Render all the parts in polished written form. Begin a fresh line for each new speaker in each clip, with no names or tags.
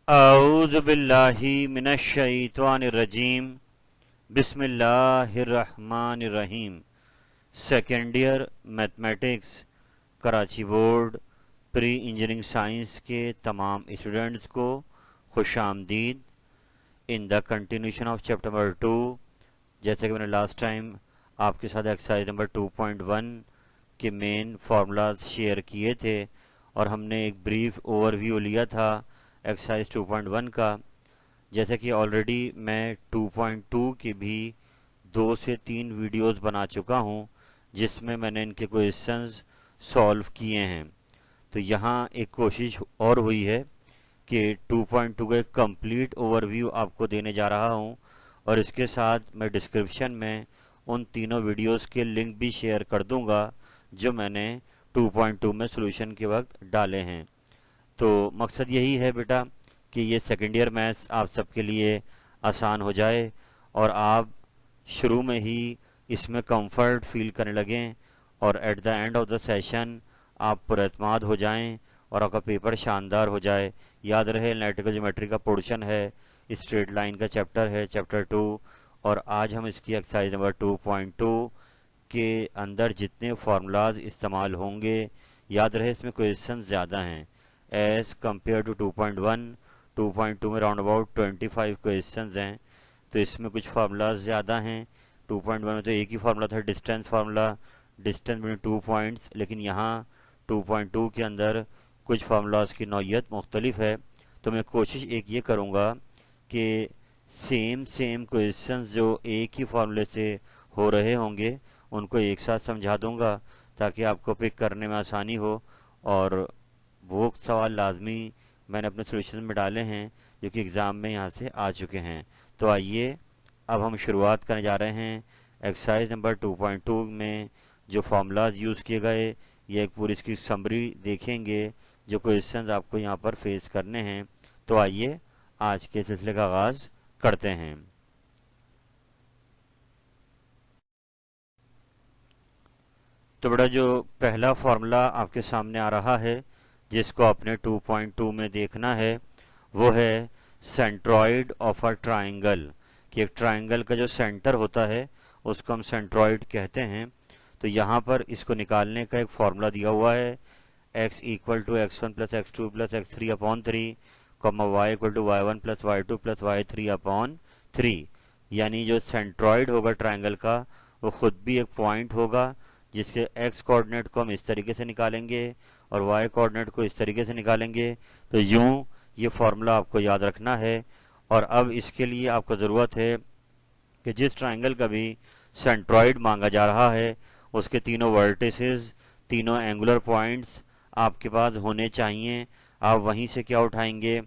औज़ु बिल्लाहि मिनश शैतानिर रजीम। बिस्मिल्लाहिर्रहमानिर्रहीम। Second year mathematics Karachi board pre engineering science के तमाम स्टूडेंट्स को खुशामदीद। In the continuation of chapter number 2, जैसे कि मैंने लास्ट टाइम आपके साथ एक्सरसाइज नंबर 2.1 के मेन फार्मूलाज शेयर किए थे और हमने एक ब्रीफ ओवरव्यू लिया था एक्सरसाइज 2.1 का। जैसे कि ऑलरेडी मैं 2.2 की भी 2 से 3 वीडियोस बना चुका हूं जिसमें मैंने इनके क्वेश्चंस सॉल्व किए हैं। तो यहाँ एक कोशिश और हुई है कि 2.2 का एक कंप्लीट ओवरव्यू आपको देने जा रहा हूं और इसके साथ मैं डिस्क्रिप्शन में उन तीनों वीडियोस के लिंक भी शेयर कर दूंगा जो मैंने 2.2 में सॉल्यूशन के वक्त डाले हैं। तो मकसद यही है बेटा कि ये सेकेंड ईयर मैथ्स आप सबके लिए आसान हो जाए और आप शुरू में ही इसमें कंफर्ट फील करने लगें और at the end of the session आप पुरएतमाद हो जाएं और आपका पेपर शानदार हो जाए। याद रहे एनालिटिकल ज्योमेट्री का पोर्शन है, स्ट्रेट लाइन का चैप्टर है, चैप्टर 2। और आज हम इसकी एक्सरसाइज नंबर 2.2 के अंदर जितने फार्मूलाज इस्तेमाल होंगे, याद रहे इसमें क्वेश्चन ज़्यादा हैं एज कम्पेयर टू 2.1। 2.2 में राउंड अबाउट 25 क्वेश्चन हैं, तो इसमें कुछ फार्मूलाज ज़्यादा हैं। 2.1 में तो एक ही फार्मूला था, distance formula, distance between 2 points, लेकिन यहाँ 2.2 के अंदर कुछ फार्मूलाज की नौइयत मुख्तलिफ है। तो मैं कोशिश एक ये करूँगा कि सेम क्वेश्चंस जो एक ही फार्मूले से हो रहे होंगे उनको एक साथ समझा दूंगा ताकि आपको पिक करने में आसानी हो। और वो सवाल लाजमी मैंने अपने सॉल्यूशन में डाले हैं जो कि एग्ज़ाम में यहाँ से आ चुके हैं। तो आइए अब हम शुरुआत करने जा रहे हैं एक्सरसाइज नंबर 2.2 में जो फार्मूलाज यूज़ किए गए। ये एक पूरी इसकी समरी देखेंगे जो क्वेश्चंस आपको यहाँ पर फेस करने हैं। तो आइए आज के सिलसिले का आगाज़ करते हैं। तो बेटा जो पहला फार्मूला आपके सामने आ रहा है जिसको आपने 2.2 में देखना है वो है सेंट्रॉइड ऑफ अ ट्राइंगल। कि एक ट्राइंगल का जो सेंटर होता है उसको हम सेंट्रॉइड कहते हैं। तो यहाँ पर इसको निकालने का एक फार्मूला दिया हुआ है x equal to x1 plus x2 plus x3 upon 3, y equal to y1 plus y2 plus y3 upon 3। यानी जो सेंट्रॉइड होगा ट्राइंगल का वो खुद भी एक पॉइंट होगा जिसके x कोऑर्डिनेट को हम इस तरीके से निकालेंगे और y कोऑर्डिनेट को इस तरीके से निकालेंगे। तो यूं ये फार्मूला आपको याद रखना है। और अब इसके लिए आपको ज़रूरत है कि जिस ट्राइंगल का भी सेंट्रॉइड मांगा जा रहा है उसके तीनों वर्टिसेस, तीनों एंगुलर पॉइंट्स आपके पास होने चाहिए। आप वहीं से क्या उठाएंगे,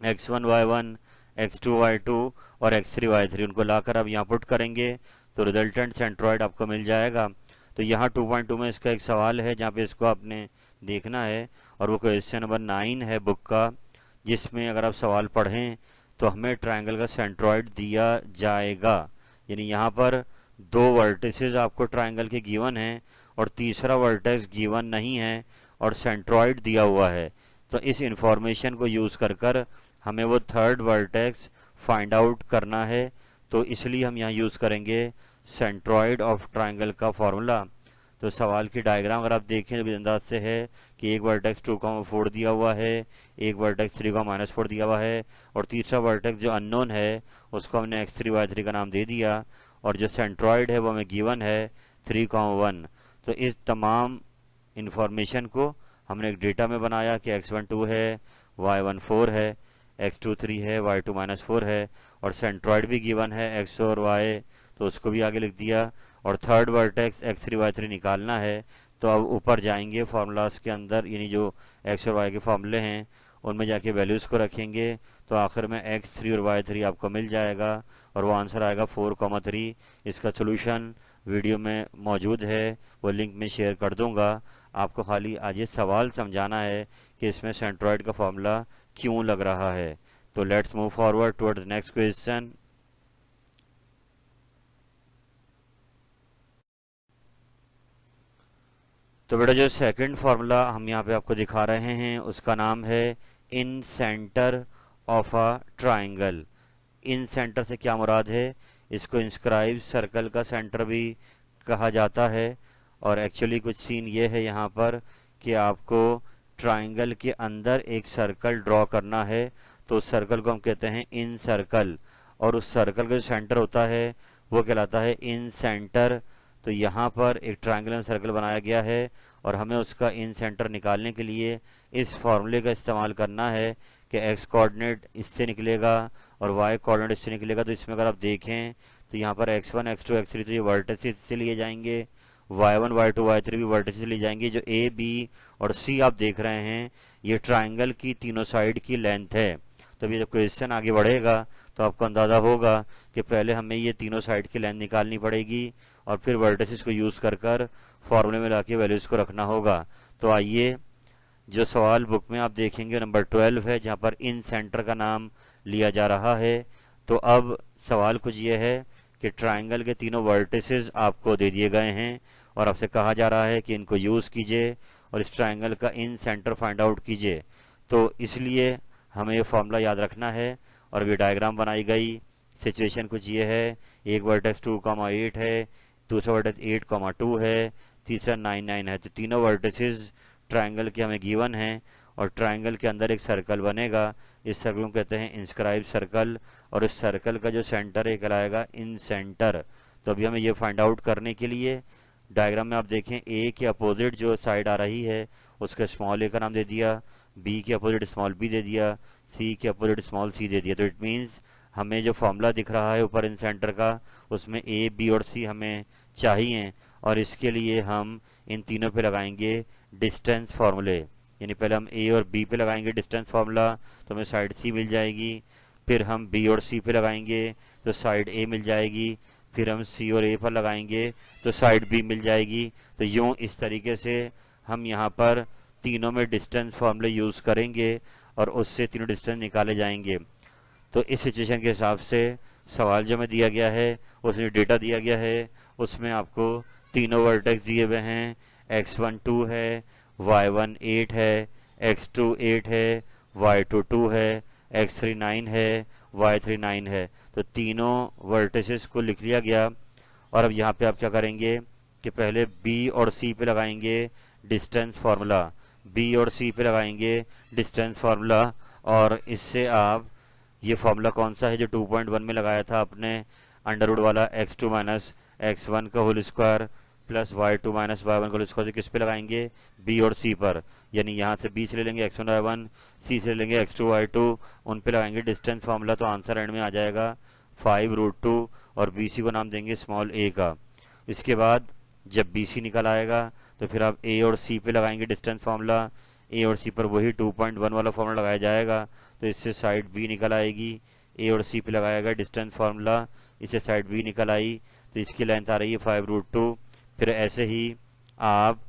x1 y1, x2 y2 और x3 y3, उनको लाकर आप यहाँ पुट करेंगे तो रिजल्टेंट सेंट्रॉइड आपको मिल जाएगा। तो यहाँ 2.2 में इसका एक सवाल है जहाँ पे इसको आपने देखना है और वो क्वेश्चन नंबर 9 है बुक का, जिसमें अगर आप सवाल पढ़ें तो हमें ट्राइंगल का सेंट्रॉइड दिया जाएगा। यानी यहाँ पर 2 वर्टिसेस आपको ट्राइंगल के गिवन हैं और तीसरा वर्टेक्स गिवन नहीं है और सेंट्रॉइड दिया हुआ है। तो इस इंफॉर्मेशन को यूज़ कर कर हमें वो थर्ड वर्टेक्स फाइंड आउट करना है। तो इसलिए हम यहाँ यूज़ करेंगे सेंट्रॉइड ऑफ ट्राइंगल का फॉर्मूला। तो सवाल की डायग्राम अगर आप देखें तो अंदाज से है कि एक वर्टेक्स 2,4 दिया हुआ है, एक वर्टेक्स 3,-4 दिया हुआ है और तीसरा वर्टेक्स जो अननोन है उसको हमने x3 y3 का नाम दे दिया और जो सेंट्रॉइड है वो हमें गिवन है 3,1। तो इस तमाम इंफॉर्मेशन को हमने एक डेटा में बनाया कि x1 2 है, y1 4 है, x2 3 है, y2 -4 है और सेंट्रॉइड भी गिवन है x और y, तो उसको भी आगे लिख दिया और थर्ड वर्टेक्स x3 y3 निकालना है। तो अब ऊपर जाएंगे फार्मूलाज के अंदर, यानी जो x और y के फार्मूले हैं उनमें जाके वैल्यूज़ को रखेंगे तो आखिर में x3 और y3 आपको मिल जाएगा और वो आंसर आएगा 4,3। इसका सोल्यूशन वीडियो में मौजूद है, वो लिंक में शेयर कर दूंगा। आपको खाली आज ये सवाल समझाना है कि इसमें सेंट्रॉइड का फार्मूला क्यों लग रहा है। तो let's move forward toward the next question. तो बेटा जो सेकंड फार्मूला हम यहाँ पे आपको दिखा रहे हैं उसका नाम है incentre of a triangle. Incentre से क्या मुराद है, इसको इंस्क्राइब सर्कल का सेंटर भी कहा जाता है। और एक्चुअली कुछ सीन ये है यहाँ पर कि आपको ट्राइंगल के अंदर एक सर्कल ड्रॉ करना है, तो उस सर्कल को हम कहते हैं इन सर्कल, और उस सर्कल का जो सेंटर होता है वो कहलाता है इन सेंटर। तो यहाँ पर एक ट्राइंगुलर सर्कल बनाया गया है और हमें उसका इन सेंटर निकालने के लिए इस फॉर्मूले का इस्तेमाल करना है कि एक्स कोऑर्डिनेट इससे निकलेगा और वाई कोऑर्डिनेट इससे निकलेगा। तो इसमें अगर आप देखें तो यहाँ पर x1 x2 x3 तो ये वर्टिसेस से लिए जाएंगे, y1 y2 y3 भी वर्टिसेस लिए जाएंगे। जो a b और c आप देख रहे हैं ये ट्राइंगल की तीनों साइड की लेंथ है। तो अभी जब क्वेश्चन आगे बढ़ेगा तो आपको अंदाज़ा होगा कि पहले हमें ये तीनों साइड की लेंथ निकालनी पड़ेगी और फिर वर्टिसेस को यूज़ कर फॉर्मूले में लाके वैल्यूज़ को रखना होगा। तो आइए, जो सवाल बुक में आप देखेंगे नंबर 12 है, जहाँ पर इन सेंटर का नाम लिया जा रहा है। तो अब सवाल कुछ ये है कि ट्राइंगल के तीनों वर्टिसेस आपको दे दिए गए हैं और आपसे कहा जा रहा है कि इनको यूज़ कीजिए और इस ट्राइंगल का इन सेंटर फाइंड आउट कीजिए। तो इसलिए हमें ये फॉर्मूला याद रखना है और ये डायग्राम बनाई गई। सिचुएशन कुछ ये है, एक वर्टेक्स 2,8 है, दूसरा वर्टेक्स 8,2 है, तीसरा 9,9 है। तो तीनों वर्टिसेस ट्राइंगल के हमें गिवन हैं और ट्राइंगल के अंदर एक सर्कल बनेगा। इस सर्कल को कहते हैं इंस्क्राइब सर्कल और इस सर्कल का जो सेंटर है कहलाएगा इन सेंटर। तो अभी हमें ये फाइंड आउट करने के लिए डायग्राम में आप देखें ए के अपोजिट जो साइड आ रही है उसका स्मॉल ए का नाम दे दिया, बी के अपोजिट स्मॉल बी दे दिया, सी के अपोजिट स्मॉल सी दे दिया। तो इट मीन्स हमें जो फॉर्मूला दिख रहा है ऊपर इन सेंटर का उसमें ए बी और सी हमें चाहिए और इसके लिए हम इन तीनों पे लगाएंगे डिस्टेंस फार्मूले। यानी पहले हम ए और बी पे लगाएंगे डिस्टेंस फार्मूला तो हमें साइड सी मिल जाएगी, फिर हम बी और सी पे लगाएंगे तो साइड ए मिल जाएगी, फिर हम सी और ए पर लगाएंगे तो साइड बी मिल जाएगी। तो यूं इस तरीके से हम यहाँ पर तीनों में डिस्टेंस फार्मूले यूज़ करेंगे और उससे तीनों डिस्टेंस निकाले जाएंगे। तो इस सिचुएशन के हिसाब से सवाल जो हमें दिया गया है उसमें डेटा दिया गया है, उसमें आपको तीनों वर्टेक्स दिए हुए हैं, x1 2 है, y1 8 है, x2 8 है, y2 2 है, x3 9 है, y3 9 है। तो तीनों वर्टिसेस को लिख लिया गया और अब यहाँ पे आप क्या करेंगे कि पहले b और c पे लगाएंगे डिस्टेंस फार्मूला, b और c पे लगाएंगे डिस्टेंस फार्मूला और इससे आप ये फार्मूला कौन सा है जो 2.1 में लगाया था आपने, अंडर रूट वाला x2 माइनस x1 का whole square plus y2 minus y1 का होल स्क्वायर, किस पे लगाएंगे b और c पर। यानी यहाँ से b से ले लेंगे x1 y1, c से ले लेंगे x2 y2, उन पे लगाएंगे डिस्टेंस फार्मूला। तो आंसर एंड में आ जाएगा 5√2 और bc को नाम देंगे स्मॉल a का। इसके बाद जब bc निकल आएगा तो फिर आप a और c पे लगाएंगे डिस्टेंस फार्मूला, a और c पर वही 2.1 वाला फार्मूला लगाया जाएगा तो इससे साइड b निकल आएगी, a और c पे लगाएगा डिस्टेंस फार्मूला, इससे साइड b निकल आई तो इसकी लेंथ आ रही है 5√2। फिर ऐसे ही आप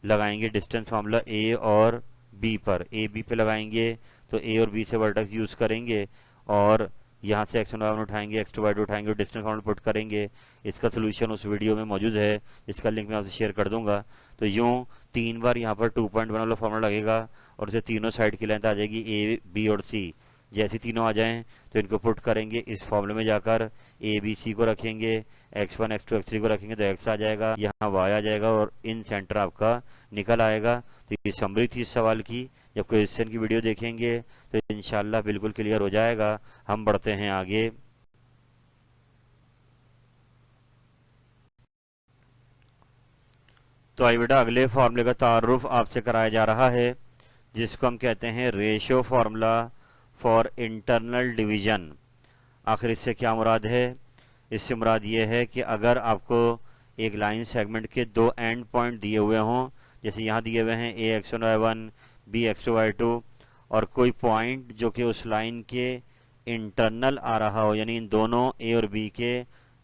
लगाएंगे डिस्टेंस फार्मूला a और b पर, a b पे लगाएंगे तो a और b से वर्टेक्स यूज़ करेंगे और यहाँ से x1 y1 उठाएंगे, x2 y2 उठाएंगे और डिस्टेंस फार्मूला पुट करेंगे। इसका सोल्यूशन उस वीडियो में मौजूद है, इसका लिंक मैं आपसे शेयर कर दूंगा। तो यूँ 3 बार यहाँ पर 2.1 वाला फार्मूला लगेगा और इसे तीनों साइड की लेंथ आ जाएगी ए बी और सी। जैसे तीनों आ जाएं तो इनको पुट करेंगे इस फॉर्मूले में जाकर, ए बी सी को रखेंगे, x1 x2 x3 को रखेंगे तो x आ जाएगा, यहाँ y आ जाएगा और इन सेंटर आपका निकल आएगा। तो ये समरी थी इस सवाल की। जब क्वेश्चन की वीडियो देखेंगे तो इंशाल्लाह बिल्कुल क्लियर हो जाएगा। हम बढ़ते हैं आगे। तो आई बेटा अगले फॉर्मूले का तारुफ आपसे कराया जा रहा है जिसको हम कहते हैं ratio formula for internal division. आखिर इससे क्या मुराद है? इससे मुराद ये है कि अगर आपको एक लाइन सेगमेंट के दो एंड पॉइंट दिए हुए हों, जैसे यहाँ दिए हुए हैं a x1 y1 b x2 y2, और कोई पॉइंट जो कि उस लाइन के इंटरनल आ रहा हो यानी इन दोनों a और b के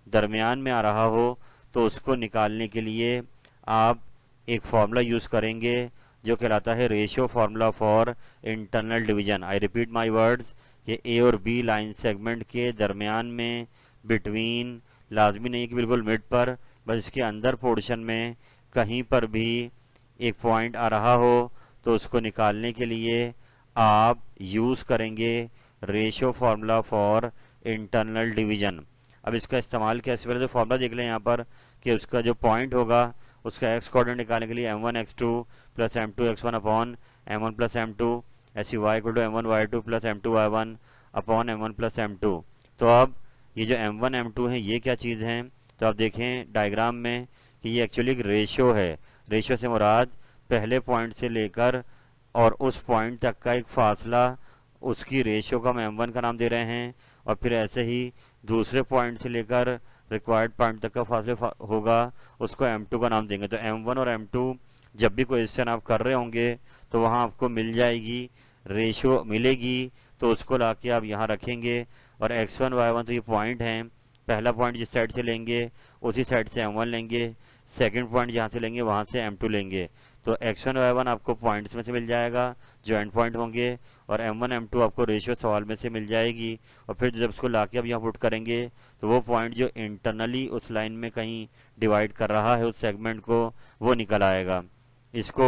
दरमियान में आ रहा हो, तो उसको निकालने के लिए आप एक फॉर्मूला यूज़ करेंगे जो कहलाता है ratio formula for internal division. I repeat my words कि ए और बी लाइन सेगमेंट के दरमियान में, बिटवीन, लाजमी नहीं कि बिल्कुल मिड पर, बस इसके अंदर पोर्शन में कहीं पर भी एक पॉइंट आ रहा हो तो उसको निकालने के लिए आप यूज़ करेंगे ratio formula for internal division. अब इसका इस्तेमाल कैसे, पहले तो फार्मूला देख लें यहाँ पर कि उसका जो पॉइंट होगा उसका एक्स कोऑर्डिनेट निकालने के लिए m1 x2 plus m2 x1 upon m1 plus m2, ऐसी y equal to m1 y2 plus m2 y1 upon m1 plus m2। तो अब ये जो m1 m2 है ये क्या चीज़ है, तो आप देखें डायग्राम में कि ये एक्चुअली एक रेशियो है। रेशियो से मुराद पहले पॉइंट से लेकर और उस पॉइंट तक का एक फासला, उसकी रेशियो का हम m1 का नाम दे रहे हैं, और फिर ऐसे ही दूसरे पॉइंट से लेकर रिक्वायर्ड पॉइंट तक का फासले होगा, उसको m2 का नाम देंगे। तो m1 और m2 जब भी क्वेश्चन आप कर रहे होंगे तो वहाँ आपको मिल जाएगी, रेशियो मिलेगी, तो उसको लाके आप यहाँ रखेंगे। और x1 y1 तो ये पॉइंट हैं, पहला पॉइंट जिस साइड से लेंगे उसी साइड से m1 लेंगे, सेकंड पॉइंट जहाँ से लेंगे वहाँ से m2 लेंगे। तो x1 y1 आपको पॉइंट्स में से मिल जाएगा जो एंड पॉइंट होंगे, और m1 m2 आपको रेशियो सवाल में से मिल जाएगी। और फिर जब उसको लाके आप यहाँ पुट करेंगे तो वो पॉइंट जो इंटरनली उस लाइन में कहीं डिवाइड कर रहा है उस सेगमेंट को, वो निकल आएगा। इसको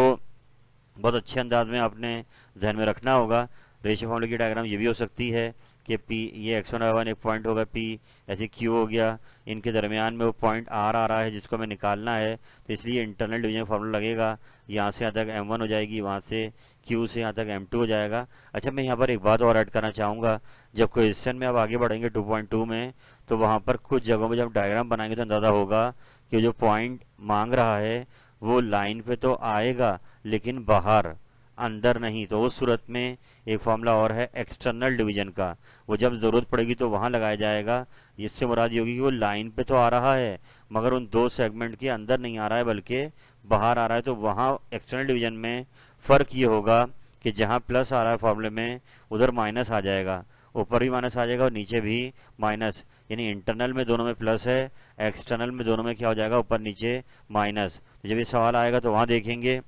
बहुत अच्छे अंदाज में आपने जहन में रखना होगा। रेशियो फॉर्मूले की डायग्राम ये भी हो सकती है कि P, ये x1 y1 एक पॉइंट होगा, P ऐसे Q हो गया, इनके दरमियान में वो पॉइंट R आ रहा है जिसको हमें निकालना है, तो इसलिए इंटरनल डिवीजन फार्मूला लगेगा। यहाँ से यहाँ तक m1 हो जाएगी, वहाँ से Q से यहाँ तक m2 हो जाएगा। अच्छा, मैं यहाँ पर एक बात और ऐड करना चाहूँगा, जब क्वेश्चन में आप आगे बढ़ेंगे 2.2 में, तो वहाँ पर कुछ जगहों में जब डायग्राम बनाएंगे तो अंदाज़ा होगा कि जो पॉइंट मांग रहा है वो लाइन पे तो आएगा लेकिन बाहर, अंदर नहीं। तो उस सूरत में एक फॉर्मूला और है एक्सटर्नल डिवीजन का, वो जब ज़रूरत पड़ेगी तो वहाँ लगाया जाएगा। इससे मुराद ये होगी कि वो लाइन पे तो आ रहा है मगर उन दो सेगमेंट के अंदर नहीं आ रहा है बल्कि बाहर आ रहा है। तो वहाँ एक्सटर्नल डिवीजन में फ़र्क ये होगा कि जहाँ प्लस आ रहा है फॉर्मूले में उधर माइनस आ जाएगा, ऊपर भी माइनस आ जाएगा और नीचे भी माइनस, यानी इंटरनल में दोनों में प्लस है, एक्सटर्नल में दोनों में क्या हो जाएगा, ऊपर नीचे माइनस। तो जब ये सवाल आएगा तो वहाँ देखेंगे।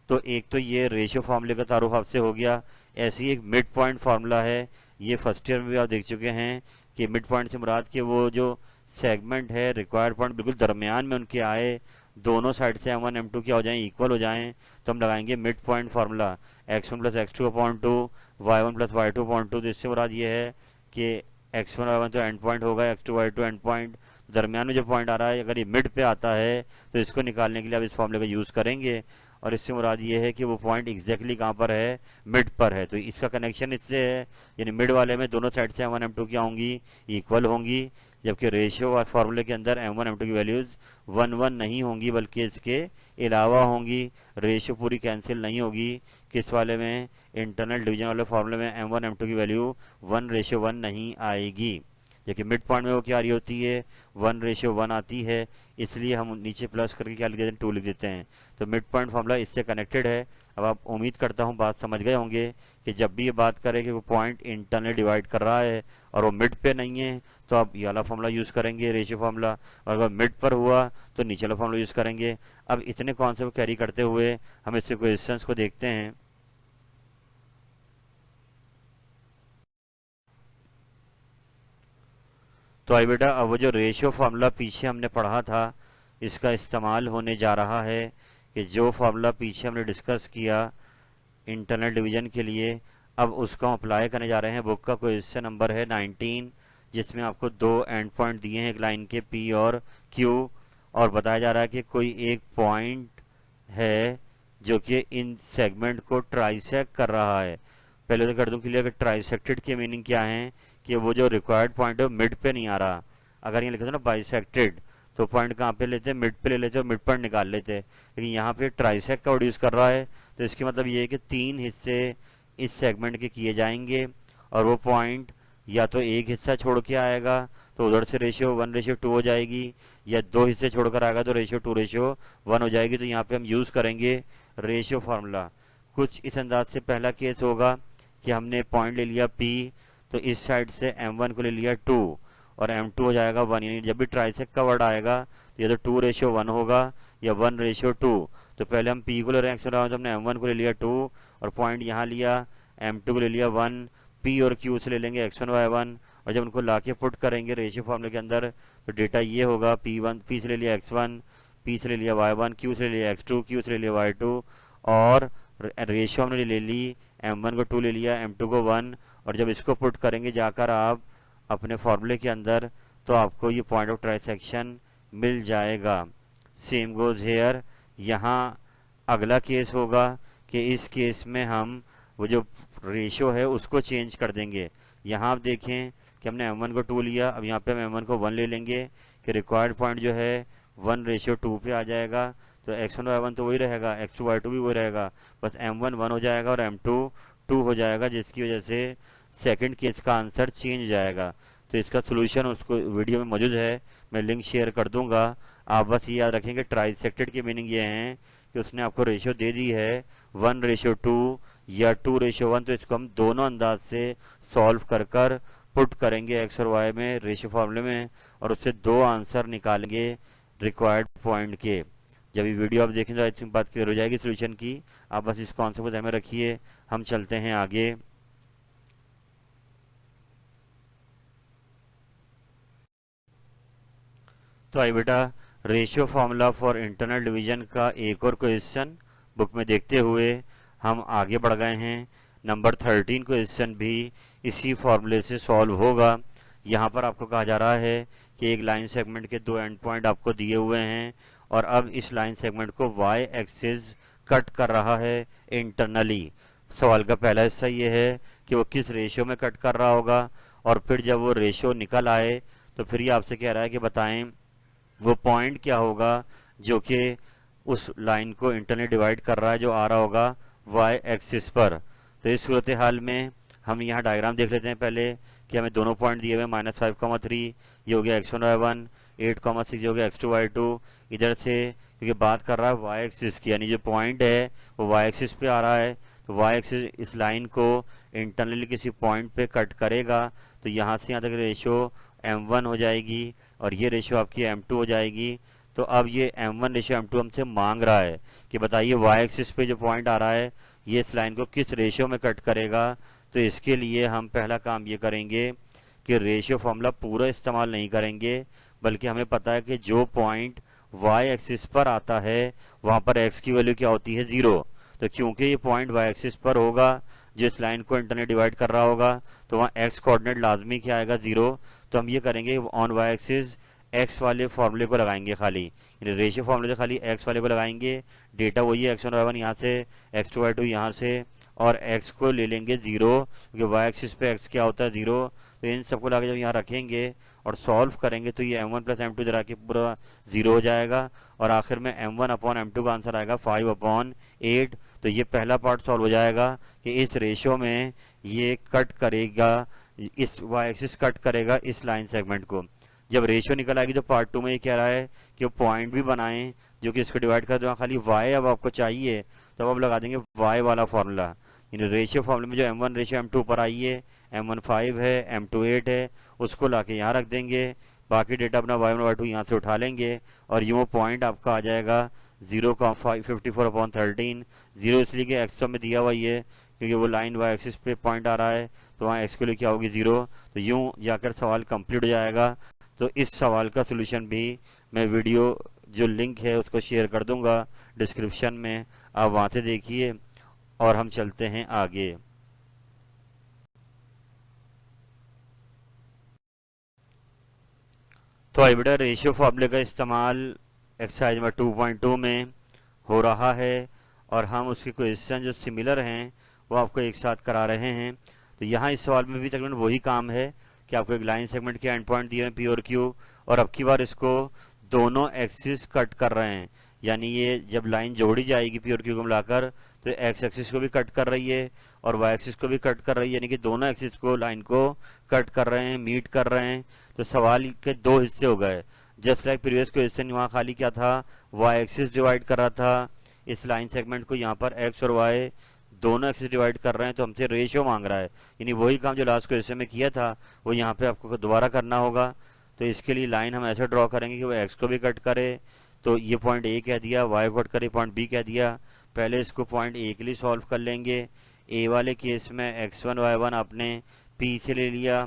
तो एक तो ये रेशियो फार्मूले का तारुफ आपसे हो गया। ऐसी ही एक मिड पॉइंट फार्मूला है, ये फर्स्ट ईयर में भी आप देख चुके हैं कि मिड पॉइंट से मुराद कि वो जो सेगमेंट है रिक्वायर्ड पॉइंट बिल्कुल दरमियान में उनके आए, दोनों साइड से m1 m2 क्या हो जाएं, इक्वल हो जाएं, तो हम लगाएंगे mid point formula x1 plus x2 upon 2, y1 plus y2 upon 2। तो इससे मुराद ये है कि x1 y1 तो एंड पॉइंट होगा, x2 y2 एंड पॉइंट, दरमियान में जो पॉइंट आ रहा है अगर ये मिड पे आता है तो इसको निकालने के लिए आप इस फॉर्मूले का यूज़ करेंगे। और इससे मुराद ये है कि वो पॉइंट एग्जैक्टली कहाँ पर है, मिड पर है। तो इसका कनेक्शन इससे है, यानी मिड वाले में दोनों साइड से m1 m2 क्या होंगी, इक्वल होंगी, जबकि रेशियो और फार्मूले के अंदर m1 m2 की वैल्यूज़ 1 1 नहीं होंगी बल्कि इसके अलावा होंगी। रेशियो पूरी कैंसिल नहीं होगी, किस वाले में, इंटरनल डिवीजन वाले फार्मूले में m1 m2 की वैल्यू 1:1 नहीं आएगी, जबकि मिड पॉइंट में वो क्या आ रही होती है, 1:1 आती है। इसलिए हम नीचे प्लस करके क्या लिख देते हैं, 2 लिख देते हैं। तो मिड पॉइंट फार्मूला इससे कनेक्टेड है। अब आप उम्मीद करता हूँ बात समझ गए होंगे कि जब भी ये बात करें कि वो पॉइंट इंटरनल डिवाइड कर रहा है और वो मिड पे नहीं है तो आप ये वाला फार्मूला यूज़ करेंगे, रेशियो फार्मूला, और अगर मिड पर हुआ तो नीचे वाला फार्मूला यूज़ करेंगे। अब इतने कॉन्सेप्ट कैरी करते हुए हम इससे क्वेश्चंस को देखते हैं। तो आई बेटा, अब वो जो रेशियो फार्मूला पीछे हमने पढ़ा था इसका इस्तेमाल होने जा रहा है कि जो फार्मूला पीछे हमने डिस्कस किया इंटरनल डिवीजन के लिए, अब उसको हम अप्लाई करने जा रहे हैं। बुक का क्वेश्चन नंबर है 19, जिसमें आपको दो एंड पॉइंट दिए हैं एक लाइन के P और Q, और बताया जा रहा है कि कोई एक पॉइंट है जो कि इन सेगमेंट को ट्राइसेक्ट कर रहा है। पहले तो कर दूं क्लियर कि ट्राइसेक्टेड की मीनिंग क्या है, कि वो जो रिक्वायर्ड पॉइंट है वो मिड पे नहीं आ रहा। अगर ये लिखा था ना बाइसेक्टेड, तो पॉइंट कहाँ पे लेते, मिड पे ले लेते और मिड पॉइंट निकाल लेते, लेकिन यहाँ पे ट्राइसेक्ट का वर्ड यूज़ कर रहा है। तो इसके मतलब ये है कि 3 हिस्से इस सेगमेंट के किए जाएंगे और वो पॉइंट या तो एक हिस्सा छोड़ के आएगा तो उधर से रेशियो 1:2 हो जाएगी, या 2 हिस्से छोड़कर आएगा तो रेशियो 2:1 हो जाएगी। तो यहाँ पे हम यूज़ करेंगे रेशियो फार्मूला। कुछ इस अंदाज से पहला केस होगा कि हमने पॉइंट ले लिया P, तो इस साइड से m1 को ले लिया 2 और m2 हो जाएगा 1, यानी जब भी ट्राइसेक्ट का वर्ड आएगा तो या तो 2:1 होगा या 1:2। तो पहले हम P को ले रहे हैं, तो हमने m1 को ले लिया 2 और पॉइंट यहाँ लिया, m2 को ले लिया 1, P और Q से ले लेंगे x1 y1, और जब उनको लाके पुट करेंगे रेशियो फार्मूले के अंदर तो डेटा ये होगा, P से ले लिया x1, P से ले लिया y1, Q से ले लिया x2, Q से ले लिया y2, और रेशियो हमने ले ली m1 को 2 ले लिया, m2 को 1, और जब इसको पुट करेंगे जाकर आप अपने फॉर्मूले के अंदर, तो आपको ये पॉइंट ऑफ ट्रांसैक्शन मिल जाएगा। सेम गोज हेयर, यहाँ अगला केस होगा कि इस केस में हम वो जो रेशो है उसको चेंज कर देंगे। यहाँ आप देखें कि हमने m1 को 2 लिया, अब यहाँ पे हम m1 को 1 ले लेंगे कि रिक्वायर्ड पॉइंट जो है 1:2 पे आ जाएगा। तो x1 y1 तो वही रहेगा, x2 y2 भी वही रहेगा, बस m1 1 हो जाएगा और m2 2 हो जाएगा, जिसकी वजह से सेकंड केस का आंसर चेंज हो जाएगा। तो इसका सोल्यूशन उसको वीडियो में मौजूद है, मैं लिंक शेयर कर दूंगा। आप बस ये याद रखें कि ट्राइसेक्टेड की मीनिंग ये है कि उसने आपको रेशियो दे दी है 1:2 या 2:1, तो इसको हम दोनों अंदाज से सॉल्व कर कर पुट करेंगे एक्स और वाई में रेशियो फॉर्मूले में, और उससे दो आंसर निकालेंगे रिक्वायर्ड पॉइंट के। जब ये वीडियो आप देखें तो आई थिंक बात क्लियर हो जाएगी सोल्यूशन की। आप बस इस कॉन्सेप्ट को ध्यान में रखिए। हम चलते हैं आगे। तो आई बेटा, ratio formula for internal division का एक और क्वेश्चन बुक में देखते हुए हम आगे बढ़ गए हैं। नंबर 13 क्वेश्चन भी इसी फॉर्मूले से सॉल्व होगा। यहाँ पर आपको कहा जा रहा है कि एक लाइन सेगमेंट के दो एंड पॉइंट आपको दिए हुए हैं, और अब इस लाइन सेगमेंट को वाई एक्सिस कट कर रहा है इंटरनली। सवाल का पहला हिस्सा ये है कि वो किस रेशियो में कट कर रहा होगा, और फिर जब वो रेशियो निकल आए तो फिर ये आपसे कह रहा है कि बताएं वो पॉइंट क्या होगा जो कि उस लाइन को इंटरनली डिवाइड कर रहा है, जो आ रहा होगा वाई एक्सिस पर। तो इस सूरत हाल में हम यहाँ डायग्राम देख लेते हैं पहले कि हमें दोनों पॉइंट दिए हुए -5,3, ये हो गया x1 y1, 8,6 ये हो गया x2 y2। इधर से क्योंकि बात कर रहा है वाई एक्सिस की, यानी जो पॉइंट है वो वाई एक्सिस पे आ रहा है, तो वाई एक्सिस इस लाइन को इंटरनली किसी पॉइंट पे कट करेगा। तो यहाँ से यहाँ तक रेशियो m1 हो जाएगी और ये रेशियो आपकी m2 हो जाएगी। तो अब ये m1 रेशियो m2 हमसे मांग रहा है कि बताइए वाई एक्सिस पे जो पॉइंट आ रहा है ये इस लाइन को किस रेशियो में कट करेगा। तो इसके लिए हम पहला काम ये करेंगे कि रेशियो फॉर्मूला पूरा इस्तेमाल नहीं करेंगे, बल्कि हमें पता है कि जो पॉइंट वाई एक्सिस पर आता है वहां पर x की वैल्यू क्या होती है 0। तो क्योंकि ये पॉइंट वाई एक्सिस पर होगा जो इस लाइन को इंटरनली डिवाइड कर रहा होगा, तो वहाँ x कोऑर्डिनेट लाजमी क्या आएगा 0। तो हम ये करेंगे ऑन वाई एक्सिस x वाले फॉर्मूले को लगाएंगे, खाली रेशियो फॉर्मूले से खाली x वाले को लगाएंगे। डेटा वही है x1 y1 यहाँ से, x2 y2 यहाँ से, और x को ले लेंगे 0 क्योंकि वाई एक्सिस पे x क्या होता है 0। तो इन सबको लाके जब यहाँ रखेंगे और सॉल्व करेंगे तो ये m1 प्लस m2 इधर आके पूरा 0 हो जाएगा, और आखिर में m1 अपॉन m2 का आंसर आएगा 5/8। तो ये पहला पार्ट सॉल्व हो जाएगा कि इस रेशियो में ये कट करेगा, इस वाई एक्सिस कट करेगा इस लाइन सेगमेंट को। जब रेशियो निकल आएगी तो पार्ट 2 में ये कह रहा है कि वो पॉइंट भी बनाएं जो कि इसको डिवाइड कर दो। खाली वाई अब आपको चाहिए तो अब लगा देंगे वाई वाला फॉर्मूला। रेशियो फॉर्मूले में जो m1 रेशियो m2 पर आई है, m1 5 है, m2 8 है, उसको लाके यहाँ रख देंगे। बाकी डेटा अपना y1 y2 यहाँ से उठा लेंगे और यूँ पॉइंट आपका आ जाएगा 0,54/13। 0 इसलिए कि x में दिया हुआ ये क्योंकि वो लाइन वाई एक्सिस पे पॉइंट आ रहा है, तो वहाँ x के लिए क्या होगी 0। तो यूँ जाकर सवाल कंप्लीट हो जाएगा। तो इस सवाल का सोल्यूशन भी मैं वीडियो जो लिंक है उसको शेयर कर दूंगा डिस्क्रिप्शन में, आप वहाँ से देखिए। और हम चलते हैं आगे। तो आई बेटा, रेशियो फॉर्मूले का इस्तेमाल एक्सरसाइज में 2.2 में हो रहा है, और हम उसके क्वेश्चन जो सिमिलर हैं वो आपको एक साथ करा रहे हैं। तो यहाँ इस सवाल में भी तकरीबन वही काम है कि आपको एक लाइन सेगमेंट के एंड पॉइंट दिए हैं पी और क्यू, और अब की बार इसको दोनों एक्सिस कट कर रहे हैं। यानी ये जब लाइन जोड़ी जाएगी पी और क्यू को मिलाकर तो एक्स एक्सिस को भी कट कर रही है और वाई एक्सिस को भी कट कर रही है, यानी कि दोनों एक्सिस को लाइन को कट कर रहे हैं, मीट कर रहे हैं। तो सवाल के दो हिस्से हो गए। जस्ट लाइक प्रीवियस क्वेश्चन, वहाँ खाली क्या था, वाई एक्सिस डिवाइड कर रहा था इस लाइन सेगमेंट को, यहाँ पर एक्स और वाई दोनों एक्सिस डिवाइड कर रहे हैं, तो हमसे रेशियो मांग रहा है। यानी वही काम जो लास्ट क्वेश्चन में किया था वो यहाँ पे आपको दोबारा करना होगा। तो इसके लिए लाइन हम ऐसे ड्रॉ करेंगे कि वो एक्स को भी कट करे, तो ये पॉइंट ए कह दिया, वाई को कट करे पॉइंट बी कह दिया। पहले इसको पॉइंट ए के लिए सॉल्व कर लेंगे। ए वाले केस में x1 y1 आपने p से ले लिया,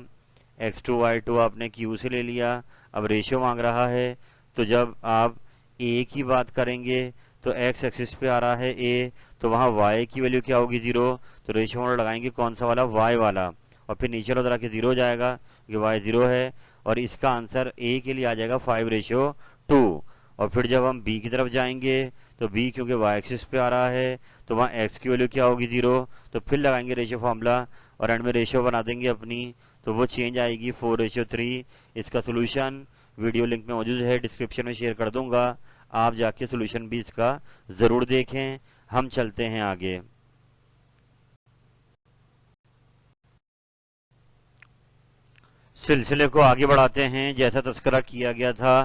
x2 y2 आपने q से ले लिया। अब रेशियो मांग रहा है, तो जब आप a की बात करेंगे तो x एक्सिस पे आ रहा है a, तो वहाँ y की वैल्यू क्या होगी 0। तो रेशियो लगाएंगे कौन सा वाला, y वाला, और फिर नीचे वाला के 0 हो जाएगा क्योंकि y 0 है, और इसका आंसर a के लिए आ जाएगा 5:2। और फिर जब हम b की तरफ जाएंगे तो b क्योंकि y एक्सिस पे आ रहा है तो वहाँ x की वैल्यू क्या होगी 0, तो फिर लगाएंगे रेशियो फॉर्मूला और एंड में रेशियो बना देंगे अपनी, तो वो चेंज आएगी 4:3। इसका सोल्यूशन वीडियो लिंक में मौजूद है, डिस्क्रिप्शन में शेयर कर दूंगा, आप जाके सोल्यूशन भी इसका ज़रूर देखें। हम चलते हैं आगे। सिलसिले को आगे बढ़ाते हैं। जैसा तस्करा किया गया था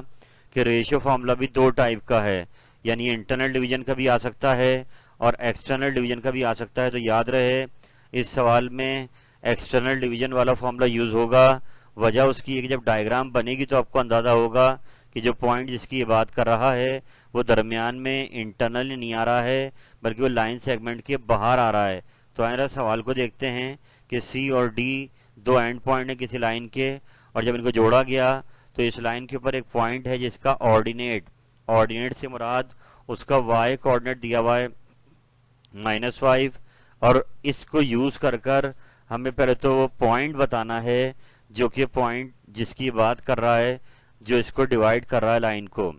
कि रेशियो फार्मूला भी दो टाइप का है, यानी इंटरनल डिवीजन का भी आ सकता है और एक्सटर्नल डिवीजन का भी आ सकता है। तो याद रहे इस सवाल में एक्सटर्नल डिवीजन वाला फॉर्मूला यूज होगा। वजह उसकी है कि जब डायग्राम बनेगी तो आपको अंदाजा होगा कि जो पॉइंट जिसकी ये बात कर रहा है वो दरमियान में इंटरनली नहीं आ रहा है, बल्कि वो लाइन सेगमेंट के बाहर आ रहा है। तो आइए सवाल को देखते हैं कि सी और डी दो एंड पॉइंट है किसी लाइन के, और जब इनको जोड़ा गया तो इस लाइन के ऊपर एक पॉइंट है जिसका ऑर्डिनेट से मुराद उसका वाई कोऑर्डिनेट दिया हुआ है -5, और इसको यूज कर कर हमें पहले तो वो पॉइंट बताना है जो कि पॉइंट जिसकी बात कर रहा है, जो इसको डिवाइड कर रहा है लाइन को।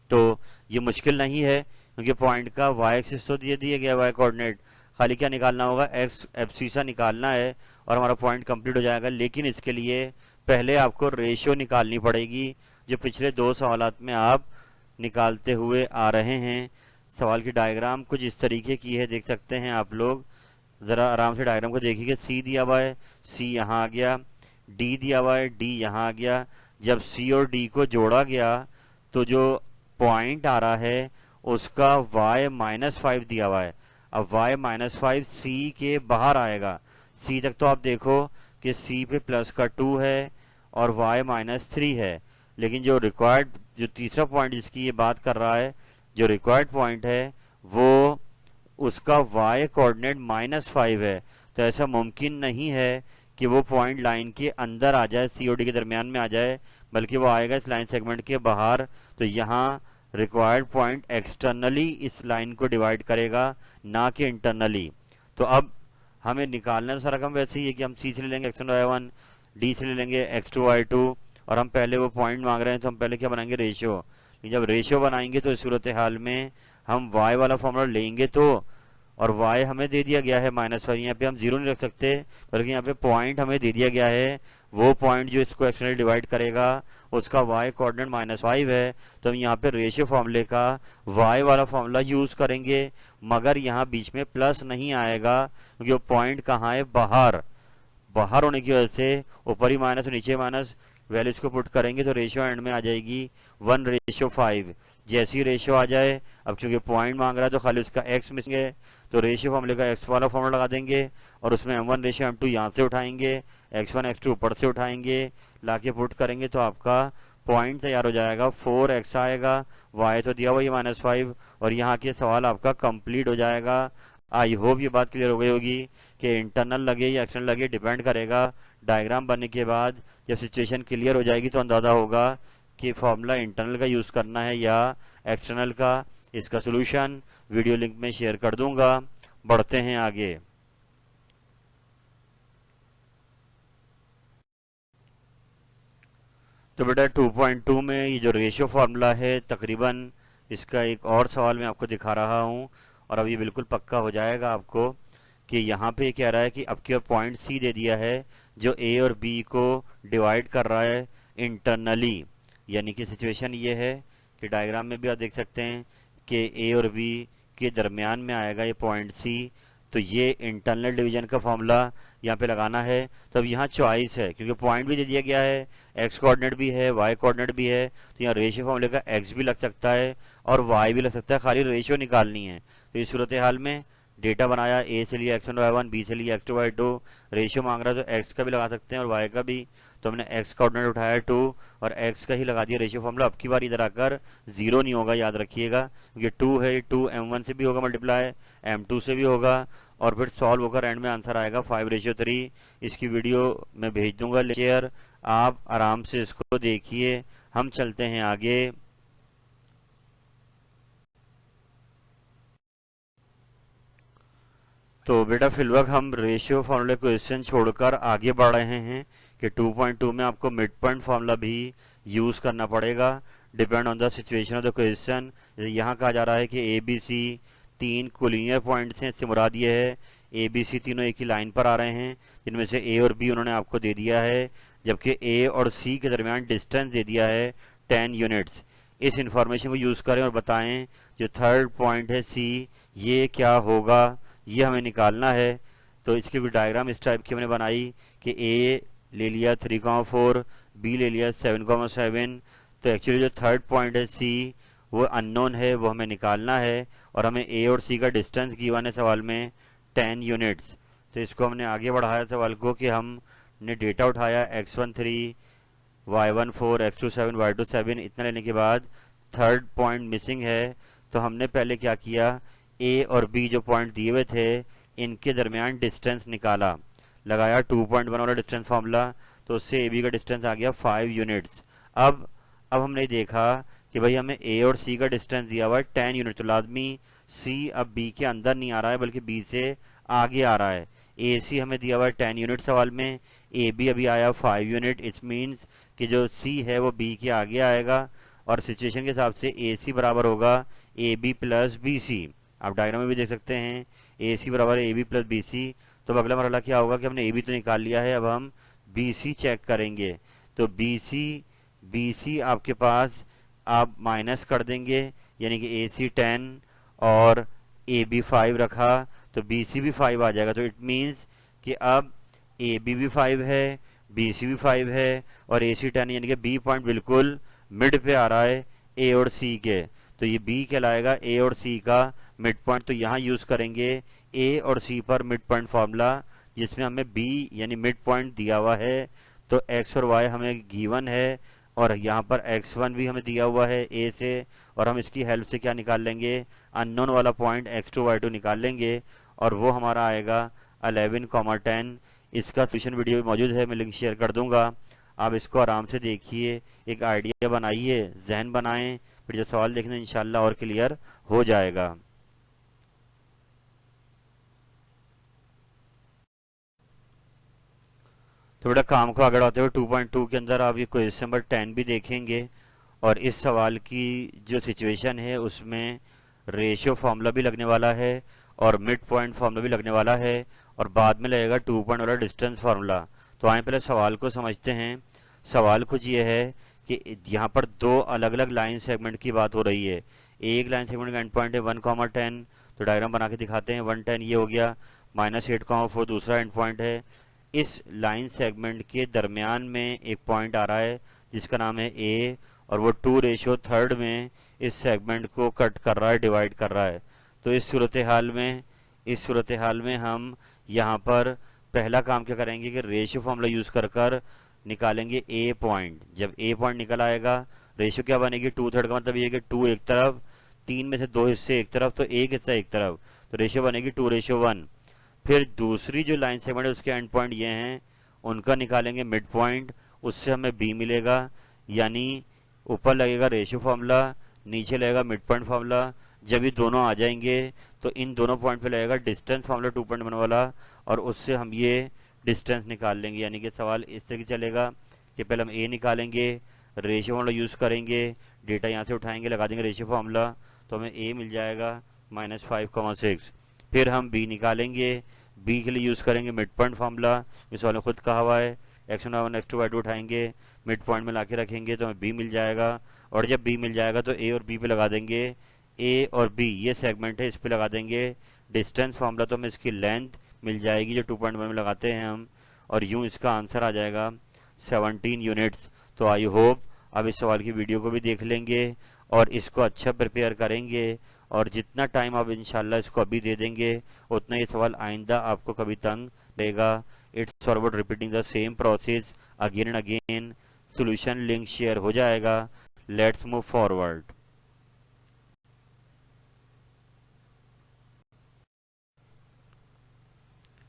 तो ये मुश्किल नहीं है क्योंकि पॉइंट का वाई एक्सिस तो दिया गया वाई कोऑर्डिनेट, खाली क्या निकालना होगा एक्स एब्सिसा निकालना है और हमारा पॉइंट कंप्लीट हो जाएगा। लेकिन इसके लिए पहले आपको रेशियो निकालनी पड़ेगी, जो पिछले दो सवालात में आप निकालते हुए आ रहे हैं। सवाल की डायग्राम कुछ इस तरीके की है, देख सकते हैं आप लोग, ज़रा आराम से डायग्राम को देखिए। सी दिया हुआ है, सी यहाँ आ गया, डी दिया हुआ है, डी यहाँ आ गया। जब सी और डी को जोड़ा गया तो जो पॉइंट आ रहा है उसका y -5 दिया हुआ है। अब y -5 सी के बाहर आएगा, सी तक तो आप देखो कि सी पे प्लस का 2 है और y -3 है, लेकिन जो रिक्वायर्ड जो तीसरा पॉइंट जिसकी ये बात कर रहा है, जो रिक्वायर्ड पॉइंट है वो उसका y कोऑर्डिनेट -5 है। तो ऐसा मुमकिन नहीं है कि वो पॉइंट लाइन के अंदर आ जाए, सी और डी के दरमियान में आ जाए, बल्कि वो आएगा इस लाइन सेगमेंट के बाहर। तो यहाँ रिक्वायर्ड पॉइंट एक्सटर्नली इस लाइन को डिवाइड करेगा, ना कि इंटरनली। तो अब हमें निकालना तो सारा काम वैसे ही है कि हम सी से ले लेंगे x1 y1, डी से ले लेंगे x2 y2, और हम पहले वो पॉइंट मांग रहे हैं तो हम पहले क्या बनाएंगे रेशियो। जब रेशियो बनाएंगे तो इस सूरत हाल में हम y वाला फॉर्मूला लेंगे तो, और y हमें दे दिया गया है -5, यहाँ पे हम 0 नहीं रख सकते, बल्कि यहाँ पे पॉइंट हमें दे दिया गया है, वो पॉइंट जो इसको एक्सटर्नली डिवाइड करेगा उसका y कोऑर्डिनेट -5 है। तो हम यहाँ पे रेशियो फॉर्मूले का y वाला फॉर्मूला यूज करेंगे, मगर यहाँ बीच में प्लस नहीं आएगा क्योंकि वो पॉइंट कहाँ है, बाहर होने की वजह से ऊपर ही माइनस और नीचे माइनस, वैल्यूज को पुट करेंगे तो रेशियो एंड में आ जाएगी 1:5। जैसी रेशियो आ जाए, अब क्योंकि पॉइंट मांग रहा है तो खाली उसका x मिसिंग है, तो रेशियो फॉर्मूले का x वाला फॉर्मूला लगा देंगे और उसमें m1:m2 यहाँ से उठाएंगे, x1 x2 ऊपर से उठाएंगे, लाके पुट करेंगे तो आपका पॉइंट तैयार हो जाएगा, 4x आएगा, y तो दिया हुआ ये -5, और यहाँ के सवाल आपका कंप्लीट हो जाएगा। आई होप ये बात क्लियर हो गई होगी कि इंटरनल लगे या एक्सटर्नल लगे डिपेंड करेगा। डायग्राम बनने के बाद जब सिचुएशन क्लियर हो जाएगी तो अंदाजा होगा कि फॉर्मूला इंटरनल का यूज करना है या एक्सटर्नल का। इसका सोल्यूशन वीडियो लिंक में शेयर कर दूंगा। बढ़ते हैं आगे। तो बेटा 2.2 में ये जो रेशियो फार्मूला है, तकरीबन इसका एक और सवाल मैं आपको दिखा रहा हूँ और अब ये बिल्कुल पक्का हो जाएगा आपको कि यहाँ पे कह रहा है कि अब की पॉइंट सी दे दिया है जो ए और बी को डिवाइड कर रहा है इंटरनली। यानी कि सिचुएशन ये है कि डायग्राम में भी आप देख सकते हैं कि ए और बी के दरमियान में आएगा ये पॉइंट सी। तो ये इंटरनल डिवीजन का फॉर्मूला यहाँ पे लगाना है। तो अब यहाँ चॉइस है क्योंकि पॉइंट भी दे दिया गया है, एक्स कोऑर्डिनेट भी है, वाई कोऑर्डिनेट भी है, तो यहाँ रेशियो फॉर्मूले का एक्स भी लग सकता है और वाई भी लग सकता है, खाली रेशियो निकालनी है। तो इस सूरत हाल में डेटा बनाया, ए से लिया x1 y1, बी से लिया x2 y2, रेशियो मांग रहा है तो x का भी लगा सकते हैं और y का भी। तो हमने x का ऑर्डिनेट उठाया 2 और x का ही लगा दिया रेशियो फॉर्मूला। अब की बार इधर आकर 0 नहीं होगा, याद रखिएगा, क्योंकि 2 है, 2 m1 से भी होगा मल्टीप्लाई, m2 से भी होगा, और फिर सॉल्व होकर एंड में आंसर आएगा 5:3। इसकी वीडियो मैं भेज दूंगा लेक्चर, आप आराम से इसको देखिए। हम चलते हैं आगे। तो बेटा फिलहाल हम रेशियो फार्मूला क्वेश्चन छोड़कर आगे बढ़ रहे हैं कि 2.2 में आपको मिड पॉइंट फार्मूला भी यूज करना पड़ेगा depend on the situation of the question. यहाँ कहा जा रहा है कि ए बी सी तीन कोलिनियर पॉइंट्स हैं, इससे मुराद ये है ए बी सी तीनों एक ही लाइन पर आ रहे हैं, जिनमें से ए और बी उन्होंने आपको दे दिया है, जबकि ए और सी के दरमियान डिस्टेंस दे दिया है 10 यूनिट्स। इस इंफॉर्मेशन को यूज करें और बताएं जो थर्ड पॉइंट है सी, ये क्या होगा, ये हमें निकालना है। तो इसकी कोई डायग्राम इस टाइप की हमने बनाई कि ए ले लिया 3,4, बी ले लिया 7,7। तो एक्चुअली जो थर्ड पॉइंट है सी वो अननोन है, वो हमें निकालना है और हमें ए और सी का डिस्टेंस गिवन है सवाल में 10 यूनिट्स। तो इसको हमने आगे बढ़ाया सवाल को कि हमने डेटा उठाया x13, y14, x27, y27 इतना लेने के बाद थर्ड पॉइंट मिसिंग है। तो हमने पहले क्या किया, ए और बी जो पॉइंट दिए हुए थे इनके दरमियान डिस्टेंस निकाला, लगाया 2.1 वाला डिस्टेंस फार्मूला, तो उससे ए बी का डिस्टेंस आ गया 5 यूनिट्स। अब हमने देखा कि भाई हमें ए और सी का डिस्टेंस दिया हुआ है 10 यूनिट, तो लाजमी सी अब बी के अंदर नहीं आ रहा है बल्कि बी से आगे आ रहा है। ए सी हमें दिया हुआ है 10 यूनिट सवाल में, ए बी अभी आया 5 यूनिट, इट्स मीन्स कि जो सी है वो बी के आगे आएगा और सिचुएशन के हिसाब से ए सी बराबर होगा A B plus B C. आप डायग्राम में भी देख सकते हैं ए सी बराबर A B plus B C. तो अगला मरहला क्या होगा कि हमने ए बी तो निकाल लिया है, अब हम बी सी चेक करेंगे। तो बी सी आपके पास आप माइनस कर देंगे, यानी कि ए सी 10 और ए बी 5 रखा तो बी सी भी 5 आ जाएगा। तो इट मीन्स कि अब ए बी भी 5 है, बी सी भी 5 है और ए सी 10, यानी कि बी पॉइंट बिल्कुल मिड पे आ रहा है ए और सी के। तो ये बी कहलाएगा ए और सी का मिड पॉइंट। तो यहाँ यूज करेंगे ए और सी पर मिड पॉइंट फॉर्मूला, जिसमें हमें बी यानी मिड पॉइंट दिया हुआ है। तो एक्स और वाई हमें गिवन है और यहाँ पर x1 भी हमें दिया हुआ है ए से, और हम इसकी हेल्प से क्या निकाल लेंगे, अननोन वाला पॉइंट x2 y2 निकाल लेंगे और वो हमारा आएगा 11,10। इसका सोल्यूशन वीडियो भी मौजूद है, मैं लिंक शेयर कर दूंगा, आप इसको आराम से देखिए, एक आइडिया बनाइए, जहन बनाएं, फिर जो सवाल देखने इंशाल्लाह और क्लियर हो जाएगा। तो बेटा काम को आगे बढ़ाते हुए 2.2 के अंदर आप ये क्वेश्चन नंबर 10 भी देखेंगे और इस सवाल की जो सिचुएशन है उसमें रेशियो फार्मूला भी लगने वाला है और मिड पॉइंट फार्मूला भी लगने वाला है और बाद में लगेगा 2 पॉइंट वाला डिस्टेंस फार्मूला। तो आए पहले सवाल को समझते हैं। सवाल कुछ ये है कि यहाँ पर दो अलग अलग लाइन सेगमेंट की बात हो रही है। एक लाइन सेगमेंट का एंड पॉइंट है 1,10, तो डायग्राम बना के दिखाते हैं। 110 ये हो गया, -8,4 दूसरा एंड पॉइंट है। इस लाइन सेगमेंट के दरमियान में एक पॉइंट आ रहा है जिसका नाम है ए और वो 2:3 में इस सेगमेंट को कट कर रहा है, डिवाइड कर रहा है। तो इस सूरत हाल में हम यहाँ पर पहला काम क्या करेंगे कि रेशियो फॉर्मूला यूज कर निकालेंगे ए पॉइंट। जब ए पॉइंट निकल आएगा रेशियो क्या बनेगी, 2/3 का मतलब ये कि 2 एक तरफ, 3 में से 2 हिस्से एक तरफ, तो 1 हिस्सा एक तरफ, तो रेशियो बनेगी 2:1। फिर दूसरी जो लाइन सेगमेंट है उसके एंड पॉइंट ये हैं, उनका निकालेंगे मिड पॉइंट, उससे हमें बी मिलेगा। यानी ऊपर लगेगा रेशियो फार्मूला, नीचे लगेगा मिड पॉइंट फार्मूला। जब ये दोनों आ जाएंगे तो इन दोनों पॉइंट पे लगेगा डिस्टेंस फार्मूला 2.1 वाला और उससे हम ये डिस्टेंस निकाल लेंगे। यानी कि सवाल इस तरीके चलेगा कि पहले हम ए निकालेंगे, रेशियो फार्मूला यूज़ करेंगे, डेटा यहाँ से उठाएंगे, लगा देंगे रेशियो फार्मूला, तो हमें ए मिल जाएगा -5,6। फिर हम बी निकालेंगे, बी के लिए यूज़ करेंगे मिड पॉइंट फार्मूला, इस वाले खुद कहा हुआ है, x1 y1 x2 y2 उठाएंगे, मिड पॉइंट में लाके रखेंगे तो हमें बी मिल जाएगा। और जब बी मिल जाएगा तो ए और बी पे लगा देंगे, ए और बी ये सेगमेंट है इस पे लगा देंगे डिस्टेंस फार्मूला, तो हमें इसकी लेंथ मिल जाएगी जो 2.1 में लगाते हैं हम, और यूं इसका आंसर आ जाएगा 17 यूनिट्स। तो आई होप अब इस सवाल की वीडियो को भी देख लेंगे और इसको अच्छा प्रिपेयर करेंगे और जितना टाइम आप इंशाल्लाह इसको अभी दे देंगे उतना ये सवाल आइंदा आपको कभी तंग देगा। It's forward repeating the same process again and again. Solution link share हो जाएगा। Let's move forward.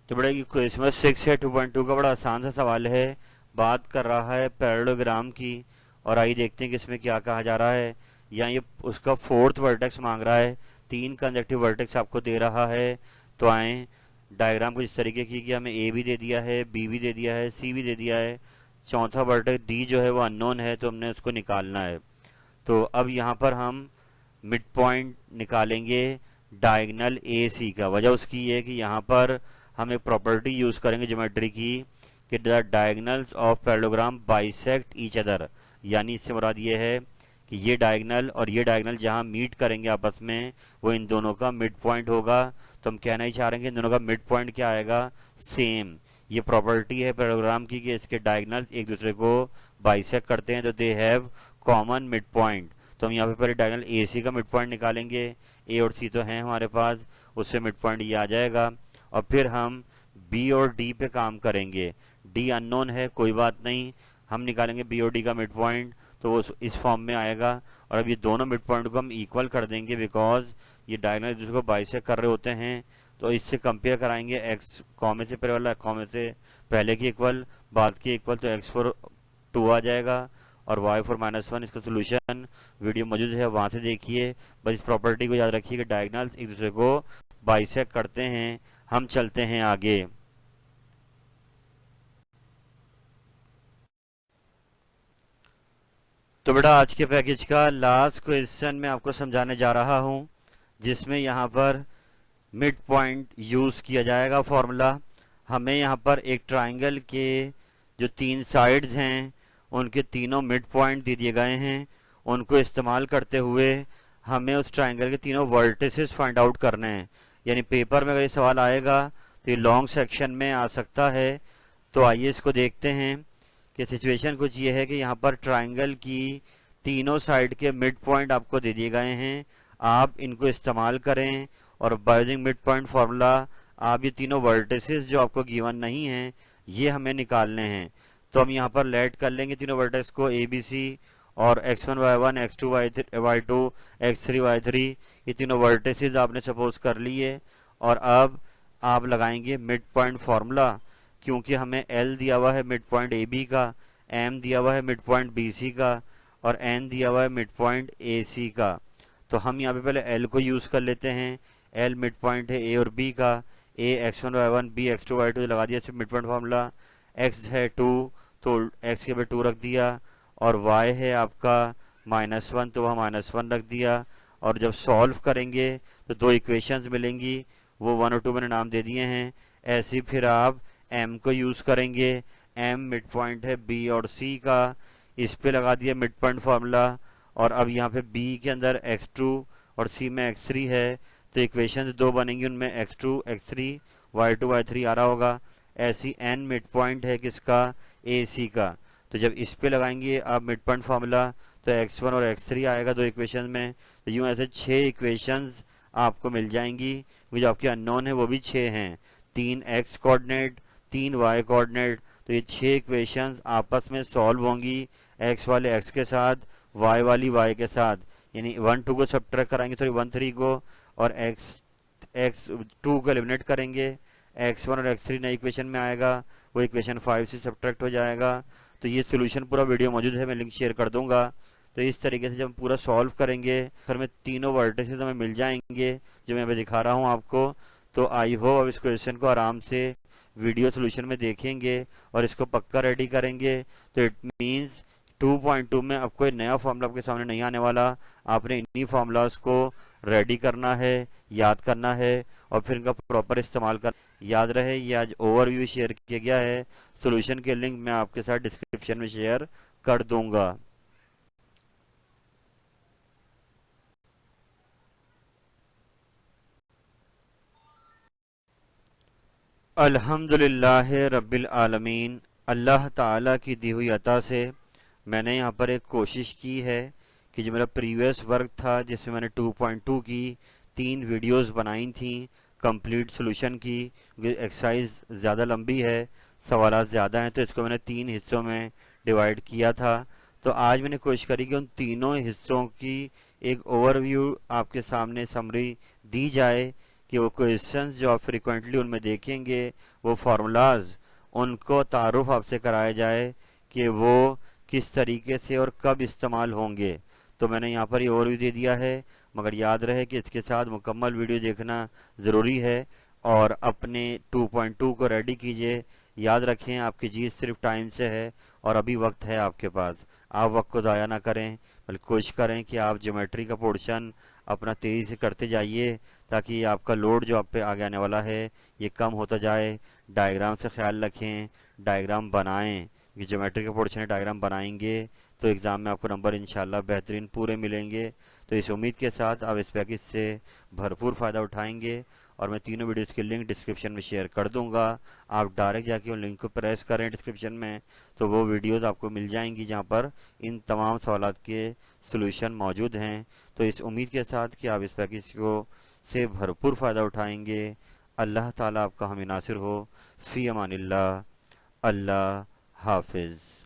तो बड़ा क्वेश्चन नंबर 6 है 2.2 का, बड़ा आसान सा सवाल है, बात कर रहा है पैरेललोग्राम की। और आइए देखते हैं कि इसमें क्या कहा जा रहा है। यहाँ ये उसका 4th वर्टेक्स मांग रहा है, 3 कंजेक्टिव वर्टेक्स आपको दे रहा है। तो आए डायग्राम कुछ इस तरीके की कि हमें ए भी दे दिया है, बी भी दे दिया है, सी भी दे दिया है, चौथा वर्टेक्स डी जो है वो अननोन है, तो हमने उसको निकालना है। तो अब यहाँ पर हम मिड पॉइंट निकालेंगे डायगनल ए सी का। वजह उसकी ये है कि यहाँ पर हम एक प्रॉपर्टी यूज करेंगे ज्योमेट्री की कि the diagonals of parallelogram bisect each other, यानी इससे मुराद ये है कि ये डायगनल और ये डायगनल जहाँ मीट करेंगे आपस में वो इन दोनों का मिड पॉइंट होगा। तो हम कहना ही चाह रहे हैं कि इन दोनों का मिड पॉइंट क्या आएगा, सेम। ये प्रॉपर्टी है पैरेललोग्राम की कि इसके डायगनल्स एक दूसरे को बाइसेक्ट करते हैं, तो they have common mid point. तो हम यहाँ पे पहले डायगोनल ए सी का मिड पॉइंट निकालेंगे, ए और सी तो हैं हमारे पास, उससे मिड पॉइंट ये आ जाएगा। और फिर हम बी और डी पे काम करेंगे। डी अननोन है, कोई बात नहीं, हम निकालेंगे बी और डी का मिड पॉइंट, तो वो इस फॉर्म में आएगा। और अब ये दोनों मिड पॉइंट को हम इक्वल कर देंगे बिकॉज ये डायगोनल एक दूसरे को बाइसेक्ट कर रहे होते हैं। तो इससे कंपेयर कराएंगे एक्स कॉमे से पहले वाला कॉमे से पहले की इक्वल, बाद की इक्वल, तो एक्स फोर 2 आ जाएगा और y4 - 1 इसका सोल्यूशन वीडियो मौजूद है, वहां से देखिए। बस इस प्रॉपर्टी को याद रखिए कि डायगोनल्स एक दूसरे को बाइसेक्ट करते हैं। हम चलते हैं आगे। तो बेटा आज के पैकेज का लास्ट क्वेश्चन मैं आपको समझाने जा रहा हूं, जिसमें यहाँ पर मिड पॉइंट यूज किया जाएगा फॉर्मूला। हमें यहाँ पर एक ट्राइंगल के जो 3 साइड्स हैं उनके तीनों मिड पॉइंट दे दिए गए हैं। उनको इस्तेमाल करते हुए हमें उस ट्राइंगल के तीनों वर्टिसेस फाइंड आउट करने हैं। यानी पेपर में अगर ये सवाल आएगा तो ये लॉन्ग सेक्शन में आ सकता है। तो आइए इसको देखते हैं कि सिचुएशन कुछ ये है कि यहाँ पर ट्राइंगल की तीनों साइड के मिड पॉइंट आपको दे दिए गए हैं। आप इनको इस्तेमाल करें और by using mid point formula आप ये तीनों वर्टिसेस जो आपको गिवन नहीं हैं ये हमें निकालने हैं। तो हम यहाँ पर लेट कर लेंगे तीनों वर्टेक्स को ए बी सी, और x1 y1 x2 y2 x3 y3, ये तीनों वर्टेसेस आपने सपोज कर लिए। और अब आप लगाएंगे मिड पॉइंट फार्मूला, क्योंकि हमें L दिया हुआ है मिड पॉइंट ए बी का, M दिया हुआ है मिड पॉइंट बी सी का, और N दिया हुआ है मिड पॉइंट ए सी का। तो हम यहाँ पे पहले L को यूज कर लेते हैं। L मिड पॉइंट है A और B का, A x1 y1 B x2 y2 लगा दिया मिड पॉइंट फार्मूला। x है 2 तो x के पे 2 रख दिया, और y है आपका -1 तो वहाँ -1 रख दिया। और जब सॉल्व करेंगे तो 2 इक्वेशंस मिलेंगी, वो 1 और 2 मैंने नाम दे दिए हैं। ऐसे फिर आप m को यूज करेंगे। m मिड पॉइंट है b और c का, इस पे लगा दिया मिड पॉइंट फार्मूला। और अब यहाँ पे b के अंदर x2 और c में x3 है, तो इक्वेशंस 2 बनेंगी, उनमें x2 x3 y2 y3 आ रहा होगा। ऐसी n मिड पॉइंट है किसका, ए सी का। तो जब इस पे लगाएंगे आप मिड पॉइंट फार्मूला तो x1 और x3 आएगा 2 इक्वेशन में। तो यूं ऐसे 6 इक्वेशंस आपको मिल जाएंगी, जो आपके अननोन है वो भी 6 हैं। 3 x कोऑर्डिनेट, 3 y कोऑर्डिनेट। तो ये 6 इक्वेशंस आपस में सॉल्व होंगी, x वाले x के साथ, y वाली y के साथ। यानी 1 2 को सब्ट्रैक्ट कराएंगे, सॉरी 1 3 को, और x2 को एलिमिनेट करेंगे। x1 और x3 नई इक्वेशन में आएगा, वो इक्वेशन 5 से सब्ट्रैक्ट हो जाएगा। तो ये सोल्यूशन पूरा वीडियो मौजूद है, मैं लिंक शेयर कर दूंगा। तो इस तरीके से जब हम पूरा सॉल्व करेंगे फिर में तीनों वर्टिसेस हमें मिल जाएंगे जो मैं अभी दिखा रहा हूँ आपको। तो आई होप अब इस क्वेश्चन को आराम से वीडियो सोल्यूशन में देखेंगे और इसको पक्का रेडी करेंगे। तो इट मीन्स 2.2 में अब कोई नया फॉर्मूला आपके सामने नहीं आने वाला। आपने इन्हीं फॉर्मूलाज को रेडी करना है, याद करना है, और फिर इनका प्रॉपर इस्तेमाल कर। याद रहे ये आज ओवरव्यू शेयर किया गया है, सॉल्यूशन के लिंक मैं आपके साथ डिस्क्रिप्शन में शेयर कर दूंगा। अल्हम्दुलिल्लाह रब्बिल आलमीन। अल्लाह ताला की दी हुई अता से मैंने यहाँ पर एक कोशिश की है कि जो मेरा प्रीवियस वर्क था जिसमें मैंने 2.2 की 3 वीडियोस बनाई थी कंप्लीट सॉल्यूशन की, एक्सरसाइज ज़्यादा लंबी है, सवाल ज़्यादा हैं, तो इसको मैंने 3 हिस्सों में डिवाइड किया था। तो आज मैंने कोशिश करी कि उन तीनों हिस्सों की एक ओवरव्यू आपके सामने समरी दी जाए कि वो क्वेश्चंस जो आप फ्रिक्वेंटली उनमें देखेंगे, वो फार्मूलाज, उनको तारुफ आपसे कराया जाए कि वो किस तरीके से और कब इस्तेमाल होंगे। तो मैंने यहाँ पर ये ओवरव्यू दे दिया है, मगर याद रहे कि इसके साथ मुकम्मल वीडियो देखना ज़रूरी है। और अपने 2.2 को रेडी कीजिए। याद रखें आपकी जीत सिर्फ टाइम से है और अभी वक्त है आपके पास। आप वक्त को ज़ाया ना करें, बल्कि कोशिश करें कि आप ज्योमेट्री का पोर्शन अपना तेज़ी से करते जाइए, ताकि आपका लोड जो आप पे आगे आने वाला है ये कम होता जाए। डायग्राम से ख्याल रखें, डायग्राम बनाएं, ये ज्योमेट्री का पोर्शन है, डायग्राम बनाएंगे तो एग्ज़ाम में आपको नंबर इंशाल्लाह बेहतरीन पूरे मिलेंगे। तो इस उम्मीद के साथ आप इस पैकेज से भरपूर फ़ायदा उठाएंगे और मैं तीनों वीडियोस की लिंक डिस्क्रिप्शन में शेयर कर दूंगा। आप डायरेक्ट जाके उन लिंक को प्रेस करें डिस्क्रिप्शन में, तो वो वीडियोस आपको मिल जाएंगी जहां पर इन तमाम सवालात के सलूशन मौजूद हैं। तो इस उम्मीद के साथ कि आप इस पैकेज को से भरपूर फ़ायदा उठाएंगे। अल्लाह ताला आपका हामी नासिर हो। फ़ी अमानिल्लाह। अल्लाह हाफिज़।